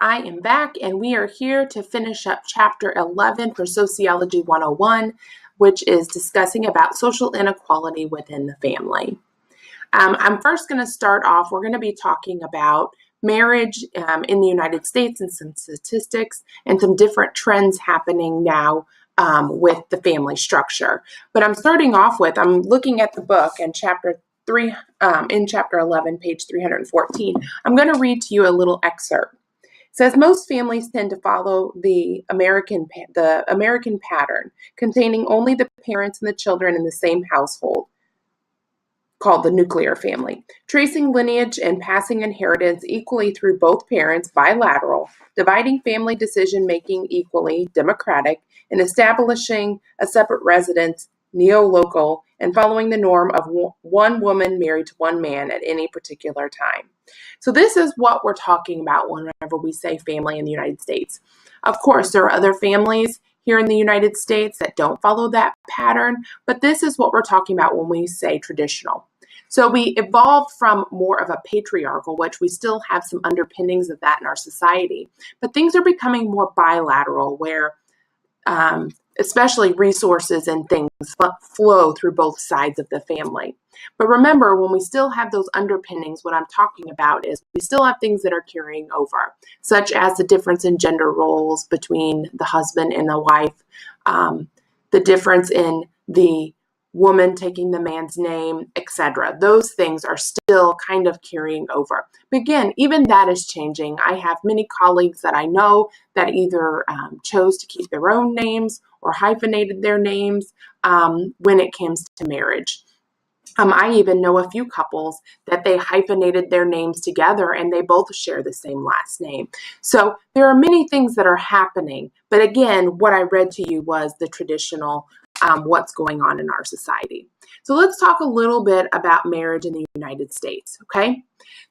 I am back, and we are here to finish up Chapter 11 for Sociology 101, which is discussing about social inequality within the family. I'm first going to start off, we're going to be talking about marriage in the United States and some statistics and some different trends happening now with the family structure. But I'm starting off with, I'm looking at the book in Chapter 3, in Chapter 11, page 314. I'm going to read to you a little excerpt. It says most families tend to follow the American pattern, containing only the parents and the children in the same household, called the nuclear family, tracing lineage and passing inheritance equally through both parents, bilateral, dividing family decision-making equally, democratic, and establishing a separate residence, neo-local, and following the norm of one woman married to one man at any particular time. So this is what we're talking about whenever we say family in the United States. Of course, there are other families here in the United States that don't follow that pattern, but this is what we're talking about when we say traditional. So we evolved from more of a patriarchal, which we still have some underpinnings of that in our society, but things are becoming more bilateral where especially resources and things flow through both sides of the family. But remember, when we still have those underpinnings, what I'm talking about is we still have things that are carrying over, such as the difference in gender roles between the husband and the wife, the difference in the woman taking the man's name, etc. Those things are still kind of carrying over. But again, even that is changing. I have many colleagues that I know that either chose to keep their own names or hyphenated their names when it comes to marriage. I even know a few couples that they hyphenated their names together and they both share the same last name. So there are many things that are happening. But again, what I read to you was the traditional what's going on in our society. So let's talk a little bit about marriage in the United States, okay?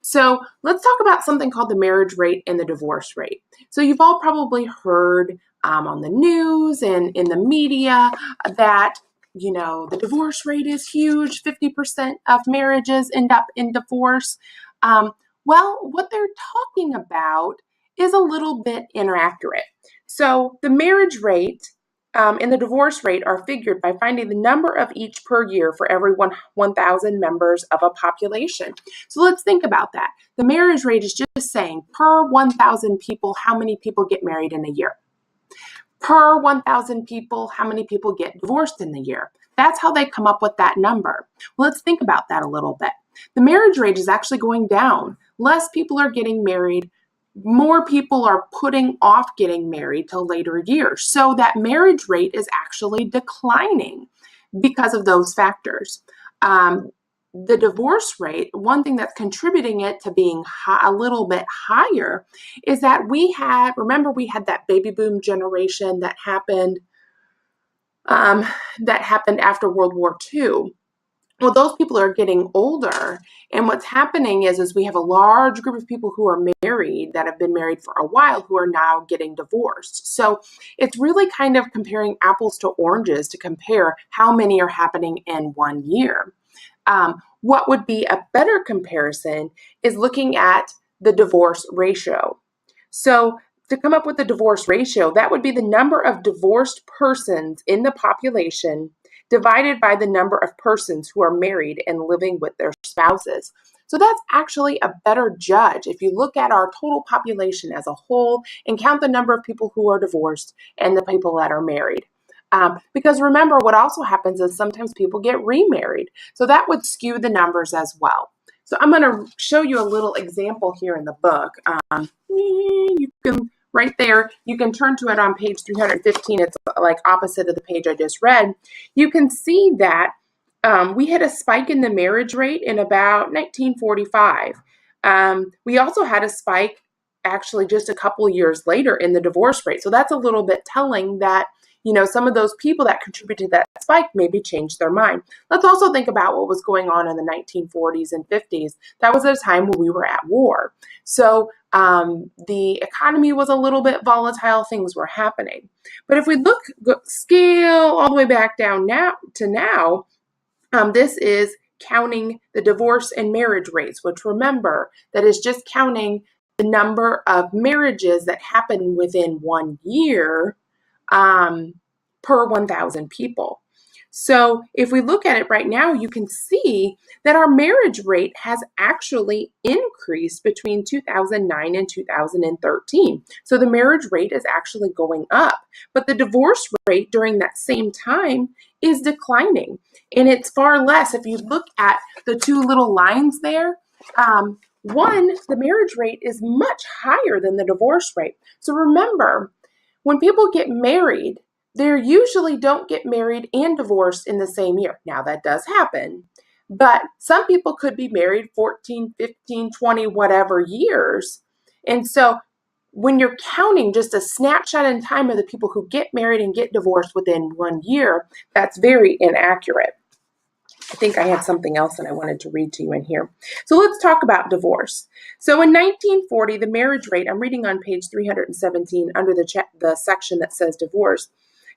So let's talk about something called the marriage rate and the divorce rate. So you've all probably heard on the news and in the media that, you know, the divorce rate is huge. 50% of marriages end up in divorce. Well, what they're talking about is a little bit inaccurate. So the marriage rate and the divorce rate are figured by finding the number of each per year for every 1,000 members of a population. So let's think about that. The marriage rate is just saying per 1,000 people, how many people get married in a year? Per 1,000 people, how many people get divorced in the year? That's how they come up with that number. Well, let's think about that a little bit. The marriage rate is actually going down. Less people are getting married. More people are putting off getting married till later years. So that marriage rate is actually declining because of those factors. The divorce rate, one thing that's contributing it to being a little bit higher is that remember we had that baby boom generation that happened after World War II. Well, those people are getting older, and what's happening is we have a large group of people who are married that have been married for a while who are now getting divorced. So it's really kind of comparing apples to oranges to compare how many are happening in 1 year. What would be a better comparison is looking at the divorce ratio. So to come up with the divorce ratio, that would be the number of divorced persons in the population divided by the number of persons who are married and living with their spouses. So that's actually a better judge if you look at our total population as a whole and count the number of people who are divorced and the people that are married. Because remember, what also happens is sometimes people get remarried. So that would skew the numbers as well. So I'm going to show you a little example here in the book. You can right there, you can turn to it on page 315. It's like opposite of the page I just read. You can see that we had a spike in the marriage rate in about 1945. We also had a spike actually just a couple of years later in the divorce rate. So that's a little bit telling that, you know, some of those people that contributed to that spike maybe changed their mind. Let's also think about what was going on in the 1940s and 50s. That was a time when we were at war. So the economy was a little bit volatile, things were happening. But if we scale all the way back down now, this is counting the divorce and marriage rates, which remember, that is just counting the number of marriages that happen within 1 year per 1,000 people. So if we look at it right now, you can see that our marriage rate has actually increased between 2009 and 2013. So the marriage rate is actually going up, but the divorce rate during that same time is declining. And it's far less. If you look at the two little lines there, the marriage rate is much higher than the divorce rate. So remember, when people get married, they usually don't get married and divorced in the same year. Now, that does happen, but some people could be married 14, 15, 20, whatever years. And so when you're counting just a snapshot in time of the people who get married and get divorced within 1 year, that's very inaccurate. I think I had something else that I wanted to read to you in here. So let's talk about divorce. So in 1940, the marriage rate, I'm reading on page 317 under the section that says divorce.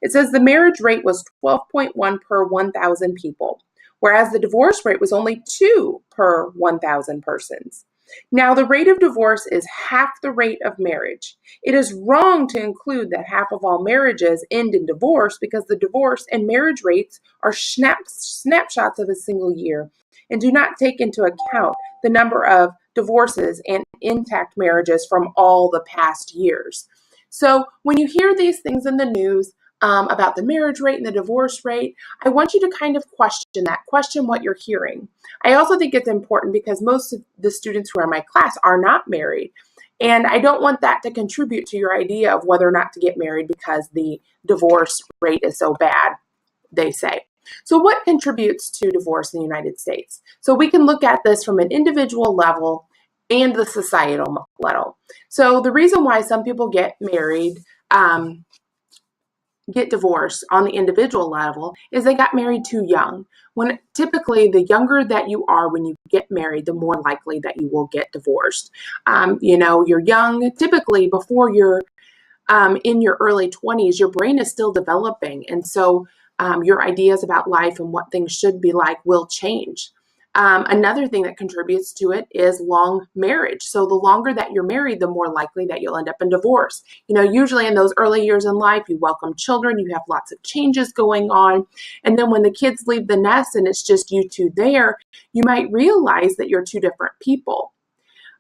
It says the marriage rate was 12.1 per 1,000 people, whereas the divorce rate was only 2 per 1,000 persons. Now, the rate of divorce is half the rate of marriage. It is wrong to include that half of all marriages end in divorce because the divorce and marriage rates are snapshots of a single year and do not take into account the number of divorces and intact marriages from all the past years. So when you hear these things in the news, about the marriage rate and the divorce rate, I want you to kind of question what you're hearing. I also think it's important because most of the students who are in my class are not married. And I don't want that to contribute to your idea of whether or not to get married because the divorce rate is so bad, they say. So what contributes to divorce in the United States? So we can look at this from an individual level and the societal level. So the reason why some people get married, get divorced on the individual level is they got married too young. When typically the younger that you are when you get married, the more likely that you will get divorced. You're young, typically before you're in your early 20s, your brain is still developing. And so your ideas about life and what things should be like will change. Another thing that contributes to it is long marriage. So the longer that you're married, the more likely that you'll end up in divorce. Usually in those early years in life, you welcome children, you have lots of changes going on. And then when the kids leave the nest and it's just you two there, you might realize that you're two different people.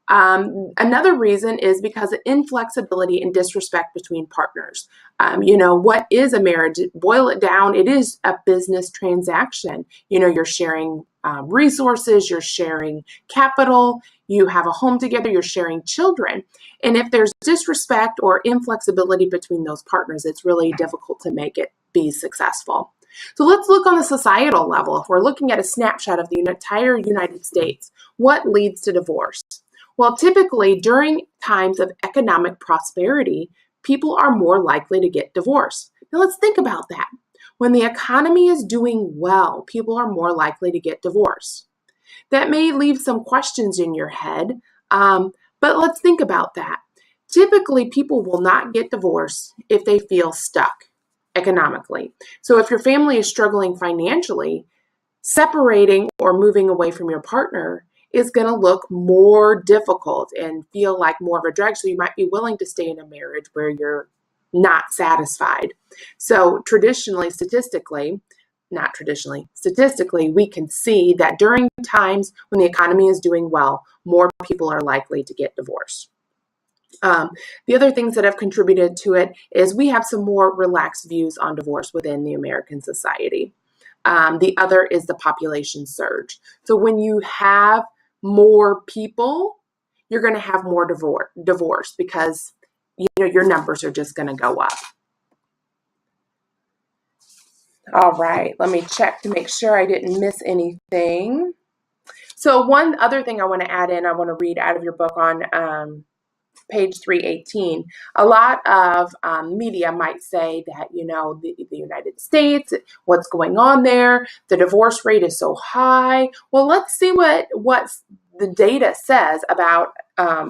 Another reason is because of inflexibility and disrespect between partners. What is a marriage? Boil it down, it is a business transaction. You're sharing resources, you're sharing capital, you have a home together, you're sharing children. And if there's disrespect or inflexibility between those partners, it's really difficult to make it be successful. So let's look on the societal level. If we're looking at a snapshot of the entire United States, what leads to divorce? Well, typically during times of economic prosperity, people are more likely to get divorced. Now let's think about that. When the economy is doing well, people are more likely to get divorced. That may leave some questions in your head, but let's think about that. Typically, people will not get divorced if they feel stuck economically. So if your family is struggling financially, separating or moving away from your partner is going to look more difficult and feel like more of a drag. So you might be willing to stay in a marriage where you're not satisfied. So statistically, we can see that during times when the economy is doing well, more people are likely to get divorced. The other things that have contributed to it is we have some more relaxed views on divorce within the American society. The other is the population surge. So when you have more people, you're going to have more divorce because your numbers are just going to go up. All right, let me check to make sure I didn't miss anything. So one other thing I want to add in, I want to read out of your book on page 318. A lot of media might say that, the United States, what's going on there, the divorce rate is so high. Well, let's see what the data says about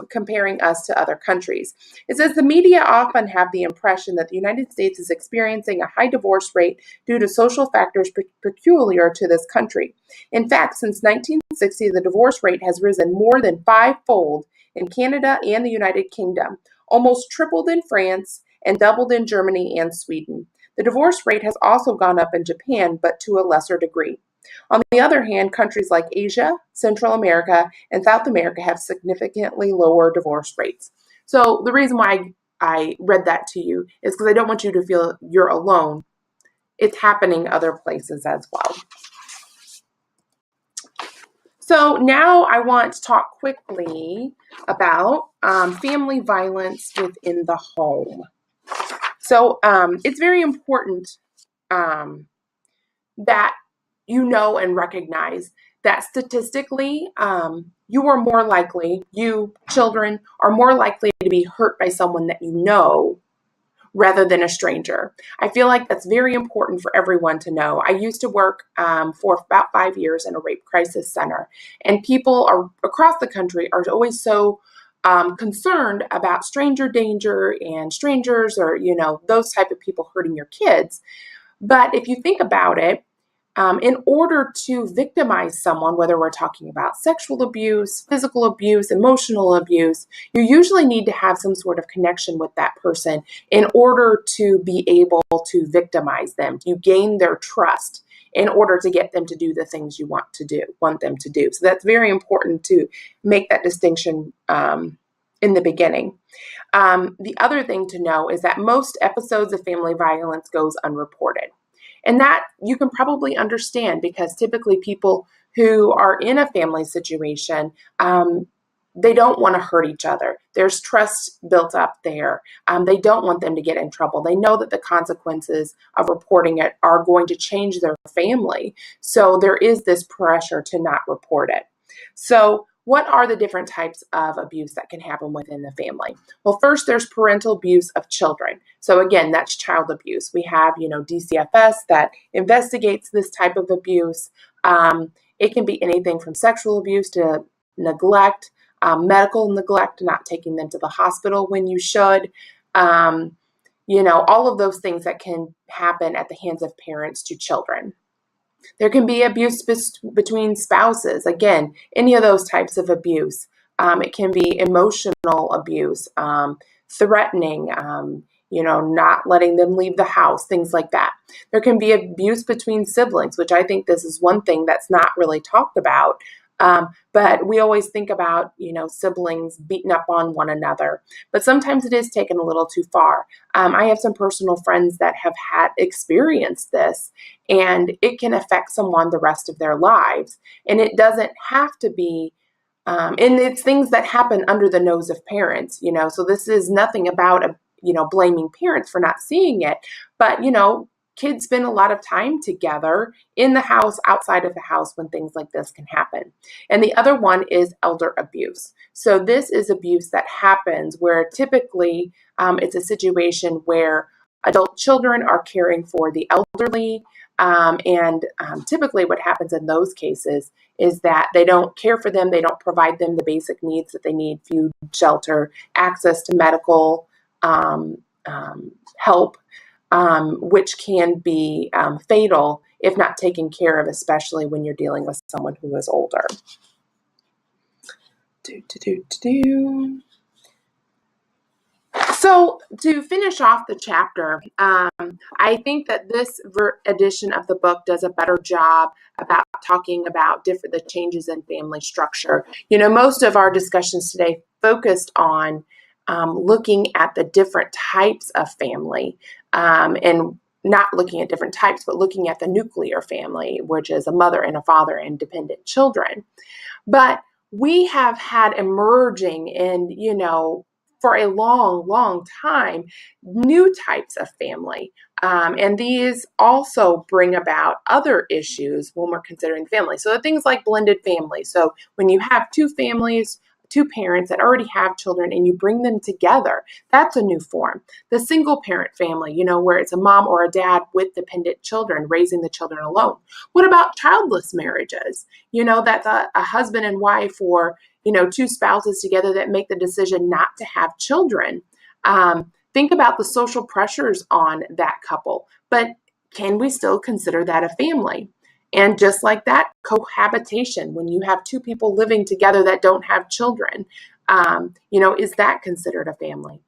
comparing us to other countries. It says the media often have the impression that the United States is experiencing a high divorce rate due to social factors peculiar to this country. In fact, since 1960, the divorce rate has risen more than fivefold in Canada and the United Kingdom, almost tripled in France, and doubled in Germany and Sweden. The divorce rate has also gone up in Japan, but to a lesser degree. On the other hand, countries like Asia, Central America, and South America have significantly lower divorce rates. So the reason why I read that to you is because I don't want you to feel you're alone. It's happening other places as well. So now I want to talk quickly about family violence within the home. So it's very important that you know and recognize that statistically, you children are more likely to be hurt by someone that you know rather than a stranger. I feel like that's very important for everyone to know. I used to work for about 5 years in a rape crisis center, and people across the country are always so concerned about stranger danger and strangers or, those type of people hurting your kids. But if you think about it, in order to victimize someone, whether we're talking about sexual abuse, physical abuse, emotional abuse, you usually need to have some sort of connection with that person in order to be able to victimize them. You gain their trust in order to get them to do the things you want them to do. So that's very important to make that distinction in the beginning. The other thing to know is that most episodes of family violence goes unreported. And that you can probably understand because typically people who are in a family situation, they don't want to hurt each other. There's trust built up there. They don't want them to get in trouble. They know that the consequences of reporting it are going to change their family. So there is this pressure to not report it. So what are the different types of abuse that can happen within the family? Well, first, there's parental abuse of children. So again, that's child abuse. We have, DCFS that investigates this type of abuse. It can be anything from sexual abuse to neglect, medical neglect, not taking them to the hospital when you should. All of those things that can happen at the hands of parents to children. There can be abuse between spouses. Again, any of those types of abuse. It can be emotional abuse, threatening, not letting them leave the house, things like that. There can be abuse between siblings, which I think this is one thing that's not really talked about. But we always think about, siblings beating up on one another. But sometimes it is taken a little too far. I have some personal friends that have had experienced this, and it can affect someone the rest of their lives. And it doesn't have to be, and it's things that happen under the nose of parents, So this is nothing about, blaming parents for not seeing it. But, kids spend a lot of time together in the house, outside of the house when things like this can happen. And the other one is elder abuse. So this is abuse that happens where typically it's a situation where adult children are caring for the elderly. And typically what happens in those cases is that they don't care for them. They don't provide them the basic needs that they need: food, shelter, access to medical help. Which can be fatal if not taken care of, especially when you're dealing with someone who is older. So to finish off the chapter, I think that this edition of the book does a better job about talking about the changes in family structure. Most of our discussions today focused on looking at the different types of family, and not looking at different types, but looking at the nuclear family, which is a mother and a father and dependent children. But we have had emerging and, for a long, long time, new types of family. And these also bring about other issues when we're considering family. So things like blended families. So when you have two two parents that already have children and you bring them together. That's a new form. The single parent family, where it's a mom or a dad with dependent children raising the children alone. What about childless marriages? That's a husband and wife or, two spouses together that make the decision not to have children. Think about the social pressures on that couple, but can we still consider that a family? And just like that, cohabitation, when you have two people living together that don't have children, is that considered a family?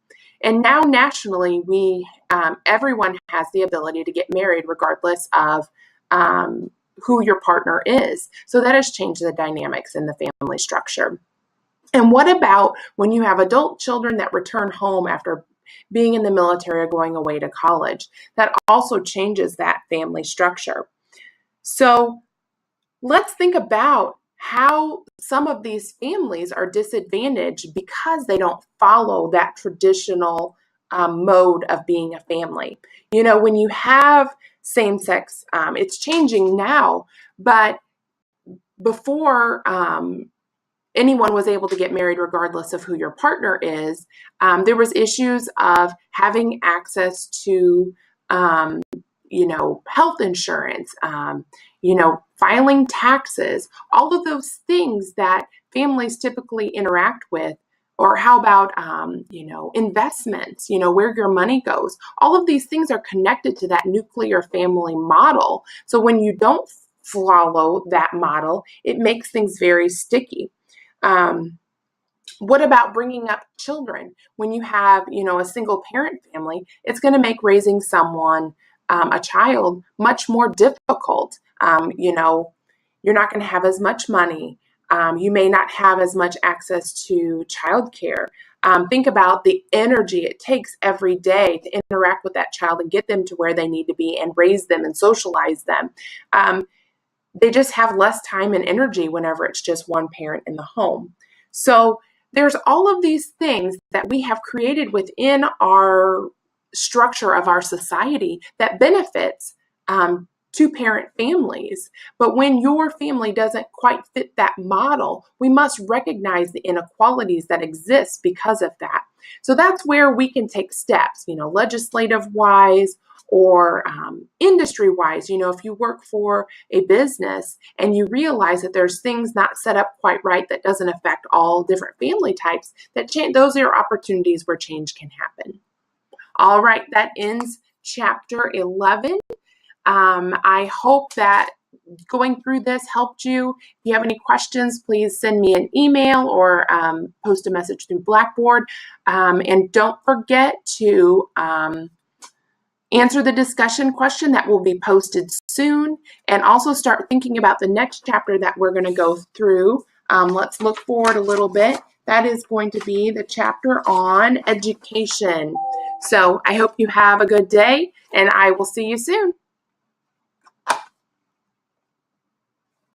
And now nationally, everyone has the ability to get married regardless of who your partner is. So that has changed the dynamics in the family structure. And what about when you have adult children that return home after being in the military or going away to college? That also changes that family structure. So let's think about how some of these families are disadvantaged because they don't follow that traditional mode of being a family. When you have same-sex, it's changing now, but before anyone was able to get married regardless of who your partner is, there was issues of having access to health insurance, filing taxes, all of those things that families typically interact with. Or how about, investments, where your money goes. All of these things are connected to that nuclear family model. So when you don't follow that model, it makes things very sticky. What about bringing up children? When you have, a single parent family, it's going to make raising someone, a child, much more difficult. You're not going to have as much money. You may not have as much access to childcare. Think about the energy it takes every day to interact with that child and get them to where they need to be and raise them and socialize them. They just have less time and energy whenever it's just one parent in the home. So there's all of these things that we have created within our structure of our society that benefits two-parent families. But when your family doesn't quite fit that model, we must recognize the inequalities that exist because of that. So that's where we can take steps, legislative-wise or industry-wise. If you work for a business and you realize that there's things not set up quite right that doesn't affect all different family types, those are opportunities where change can happen. All right, that ends chapter 11. I hope that going through this helped you. If you have any questions, please send me an email or post a message through Blackboard. And don't forget to answer the discussion question that will be posted soon, and also start thinking about the next chapter that we're going to go through. Let's look forward a little bit. That is going to be the chapter on education. So I hope you have a good day, and I will see you soon.